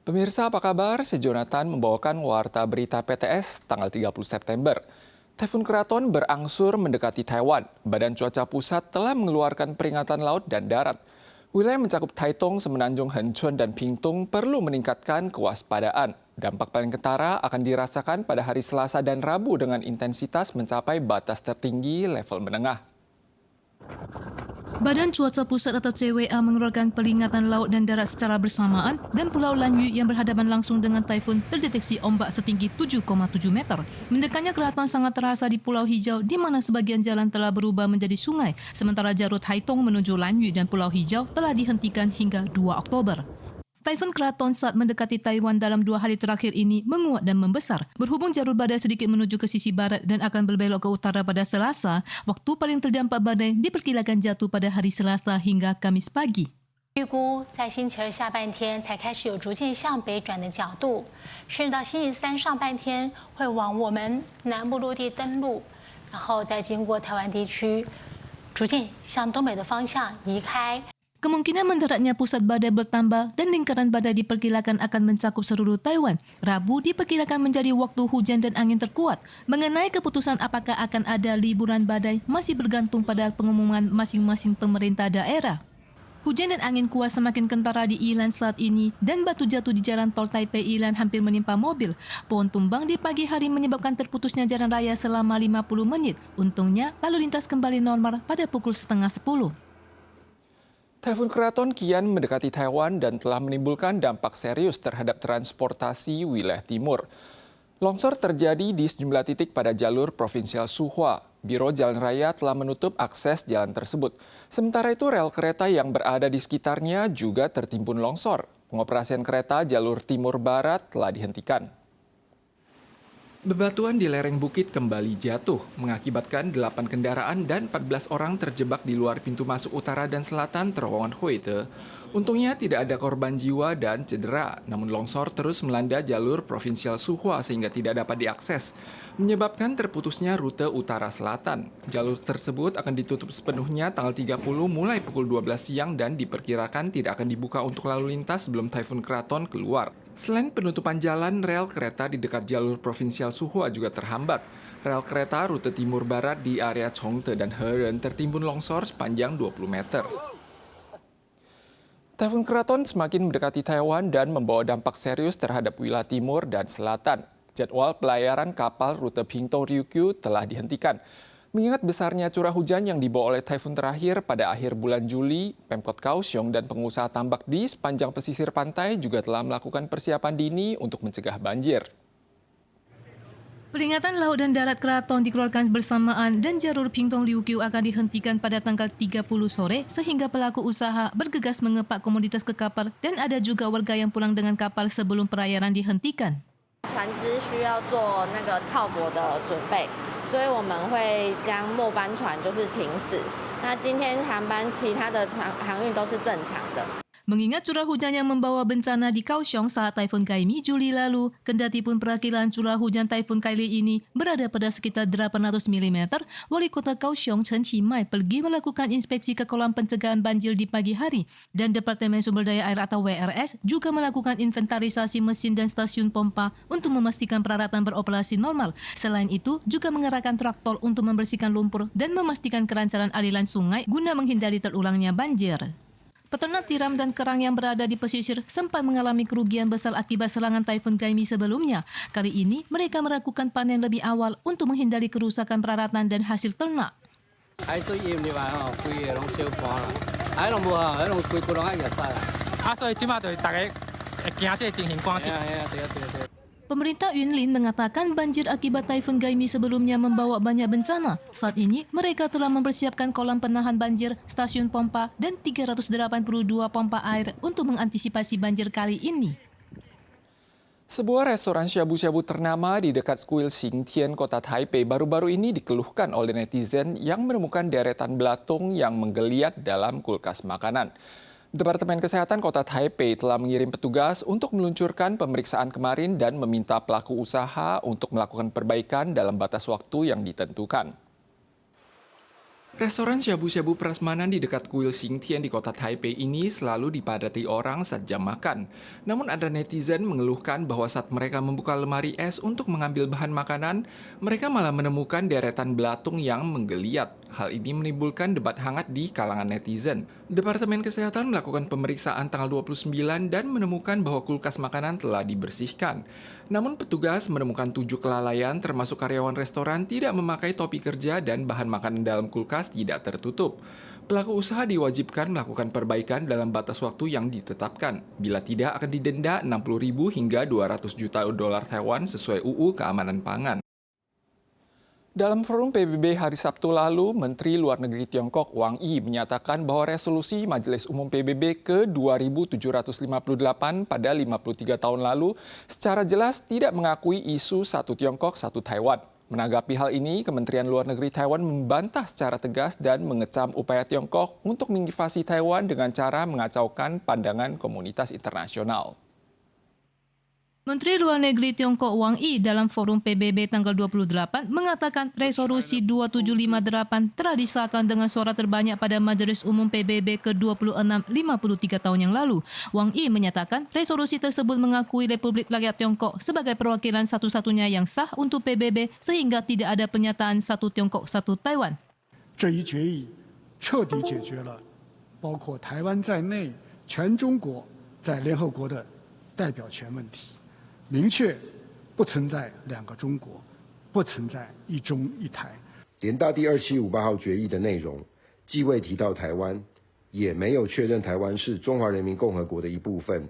Pemirsa apa kabar? Jonathan membawakan warta berita PTS tanggal 30 September. Taifun Kraton berangsur mendekati Taiwan. Badan Cuaca Pusat telah mengeluarkan peringatan laut dan darat. Wilayah mencakup Taitung, Semenanjung, Henchun, dan Pingtung perlu meningkatkan kewaspadaan. Dampak paling ketara akan dirasakan pada hari Selasa dan Rabu dengan intensitas mencapai batas tertinggi level menengah. Badan Cuaca Pusat atau CWA mengeluarkan peringatan laut dan darat secara bersamaan dan Pulau Lanyu yang berhadapan langsung dengan taifun terdeteksi ombak setinggi 7,7 meter. Mendekatnya keraton sangat terasa di Pulau Hijau di mana sebagian jalan telah berubah menjadi sungai, sementara jalur Haitung menuju Lanyu dan Pulau Hijau telah dihentikan hingga 2 Oktober. Taifun Kraton saat mendekati Taiwan dalam 2 hari terakhir ini menguat dan membesar. Berhubung jalur badai sedikit menuju ke sisi barat dan akan berbelok ke utara pada Selasa, waktu paling terdampak badai diperkirakan jatuh pada hari Selasa hingga Kamis pagi. 预估在星期二下半天才开始有逐渐向北转的角度，甚至到星期三上半天会往我们南部陆地登陆，然后再经过台湾地区，逐渐向东北的方向移开。 Kemungkinan mendaratnya pusat badai bertambah dan lingkaran badai diperkirakan akan mencakup seluruh Taiwan. Rabu diperkirakan menjadi waktu hujan dan angin terkuat. Mengenai keputusan apakah akan ada liburan badai masih bergantung pada pengumuman masing-masing pemerintah daerah. Hujan dan angin kuat semakin kentara di Yilan saat ini dan batu jatuh di jalan tol Taipei Yilan hampir menimpa mobil. Pohon tumbang di pagi hari menyebabkan terputusnya jalan raya selama 50 menit. Untungnya lalu lintas kembali normal pada pukul 9:30. Taifun Kraton kian mendekati Taiwan dan telah menimbulkan dampak serius terhadap transportasi wilayah timur. Longsor terjadi di sejumlah titik pada jalur provinsial Suhua. Biro Jalan Raya telah menutup akses jalan tersebut. Sementara itu rel kereta yang berada di sekitarnya juga tertimbun longsor. Pengoperasian kereta jalur timur barat telah dihentikan. Bebatuan di lereng bukit kembali jatuh, mengakibatkan 8 kendaraan dan 14 orang terjebak di luar pintu masuk utara dan selatan terowongan Huite. Untungnya tidak ada korban jiwa dan cedera, namun longsor terus melanda jalur provinsial Suhua sehingga tidak dapat diakses, menyebabkan terputusnya rute utara-selatan. Jalur tersebut akan ditutup sepenuhnya tanggal 30 mulai pukul 12 siang dan diperkirakan tidak akan dibuka untuk lalu lintas sebelum Taifun Kraton keluar. Selain penutupan jalan, rel kereta di dekat jalur provinsial Suhua juga terhambat. Rel kereta rute timur barat di area Chongte dan Heren tertimbun longsor sepanjang 20 meter. Taifun Kraton semakin mendekati Taiwan dan membawa dampak serius terhadap wilayah timur dan selatan. Jadwal pelayaran kapal rute Pingtung Ryukyu telah dihentikan. Mengingat besarnya curah hujan yang dibawa oleh taifun terakhir pada akhir bulan Juli, Pemkot Kaohsiung dan pengusaha tambak di sepanjang pesisir pantai juga telah melakukan persiapan dini untuk mencegah banjir. Peringatan laut dan darat keraton dikeluarkan bersamaan dan jalur Pingtung Ryukyu akan dihentikan pada tanggal 30 sore sehingga pelaku usaha bergegas mengepak komoditas ke kapal dan ada juga warga yang pulang dengan kapal sebelum pelayaran dihentikan. 船只需要做那个靠泊的准备，所以我们会将末班船就是停驶。那今天航班其他的航运都是正常的。 Mengingat curah hujan yang membawa bencana di Kaohsiung saat Taifun Kaimi Juli lalu, kendati pun perakilan curah hujan Taifun kali ini berada pada sekitar 800 mm, Wali Kota Kaohsiung Chen Qimai pergi melakukan inspeksi ke kolam pencegahan banjir di pagi hari dan Departemen Sumber Daya Air atau WRS juga melakukan inventarisasi mesin dan stasiun pompa untuk memastikan peralatan beroperasi normal. Selain itu, juga mengerahkan traktor untuk membersihkan lumpur dan memastikan kelancaran aliran sungai guna menghindari terulangnya banjir. Peternak tiram dan kerang yang berada di pesisir sempat mengalami kerugian besar akibat serangan Taifun Kaimi sebelumnya. Kali ini, mereka melakukan panen lebih awal untuk menghindari kerusakan peralatan dan hasil ternak. Pemerintah Yunlin mengatakan banjir akibat Taifun Kaimi sebelumnya membawa banyak bencana. Saat ini, mereka telah mempersiapkan kolam penahan banjir, stasiun pompa, dan 382 pompa air untuk mengantisipasi banjir kali ini. Sebuah restoran syabu-syabu ternama di dekat Skuil Xingtian, kota Taipei, baru-baru ini dikeluhkan oleh netizen yang menemukan deretan belatung yang menggeliat dalam kulkas makanan. Departemen Kesehatan Kota Taipei telah mengirim petugas untuk meluncurkan pemeriksaan kemarin dan meminta pelaku usaha untuk melakukan perbaikan dalam batas waktu yang ditentukan. Restoran syabu-syabu prasmanan di dekat kuil Xingtian di kota Taipei ini selalu dipadati orang saat jam makan. Namun ada netizen mengeluhkan bahwa saat mereka membuka lemari es untuk mengambil bahan makanan, mereka malah menemukan deretan belatung yang menggeliat. Hal ini menimbulkan debat hangat di kalangan netizen. Departemen Kesehatan melakukan pemeriksaan tanggal 29 dan menemukan bahwa kulkas makanan telah dibersihkan. Namun petugas menemukan 7 kelalaian termasuk karyawan restoran tidak memakai topi kerja dan bahan makanan dalam kulkas tidak tertutup. Pelaku usaha diwajibkan melakukan perbaikan dalam batas waktu yang ditetapkan. Bila tidak akan didenda 60.000 hingga 200 juta dolar Taiwan sesuai UU Keamanan Pangan. Dalam forum PBB hari Sabtu lalu, Menteri Luar Negeri Tiongkok Wang Yi menyatakan bahwa resolusi Majelis Umum PBB ke-2758 pada 53 tahun lalu secara jelas tidak mengakui isu satu Tiongkok, satu Taiwan. Menanggapi hal ini, Kementerian Luar Negeri Taiwan membantah secara tegas dan mengecam upaya Tiongkok untuk menginvasi Taiwan dengan cara mengacaukan pandangan komunitas internasional. Menteri Luar Negeri Tiongkok Wang Yi dalam forum PBB tanggal 28 mengatakan resolusi 2758 telah disahkan dengan suara terbanyak pada Majelis Umum PBB ke-26 53 tahun yang lalu. Wang Yi menyatakan resolusi tersebut mengakui Republik Rakyat Tiongkok sebagai perwakilan satu-satunya yang sah untuk PBB sehingga tidak ada pernyataan satu Tiongkok, satu Taiwan. 这一决议彻底解决了包括台湾在内全中国在联合国的代表权问题。 明确不存在两个中国，不存在一中一台。联大第2758号决议的内容，既未提到台湾，也没有确认台湾是中华人民共和国的一部分，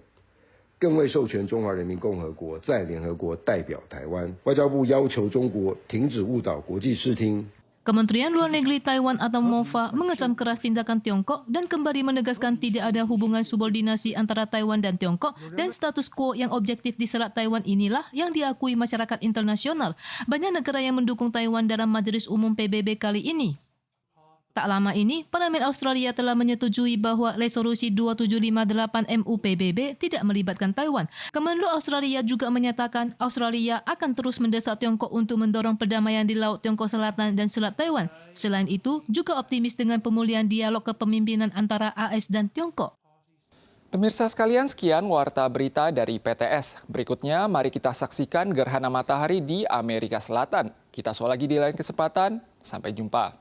更未授权中华人民共和国在联合国代表台湾。外交部要求中国停止误导国际视听。 Kementerian Luar Negeri Taiwan atau MOFA mengecam keras tindakan Tiongkok dan kembali menegaskan tidak ada hubungan subordinasi antara Taiwan dan Tiongkok dan status quo yang objektif di Selat Taiwan inilah yang diakui masyarakat internasional. Banyak negara yang mendukung Taiwan dalam Majelis Umum PBB kali ini. Tak lama ini, Parlemen Australia telah menyetujui bahwa resolusi 2758 MU PBB tidak melibatkan Taiwan. Kemenlu Australia juga menyatakan Australia akan terus mendesak Tiongkok untuk mendorong perdamaian di Laut Tiongkok Selatan dan Selat Taiwan. Selain itu, juga optimis dengan pemulihan dialog kepemimpinan antara AS dan Tiongkok. Pemirsa sekalian, sekian Warta Berita dari PTS. Berikutnya, mari kita saksikan gerhana matahari di Amerika Selatan. Kita soal lagi di lain kesempatan. Sampai jumpa.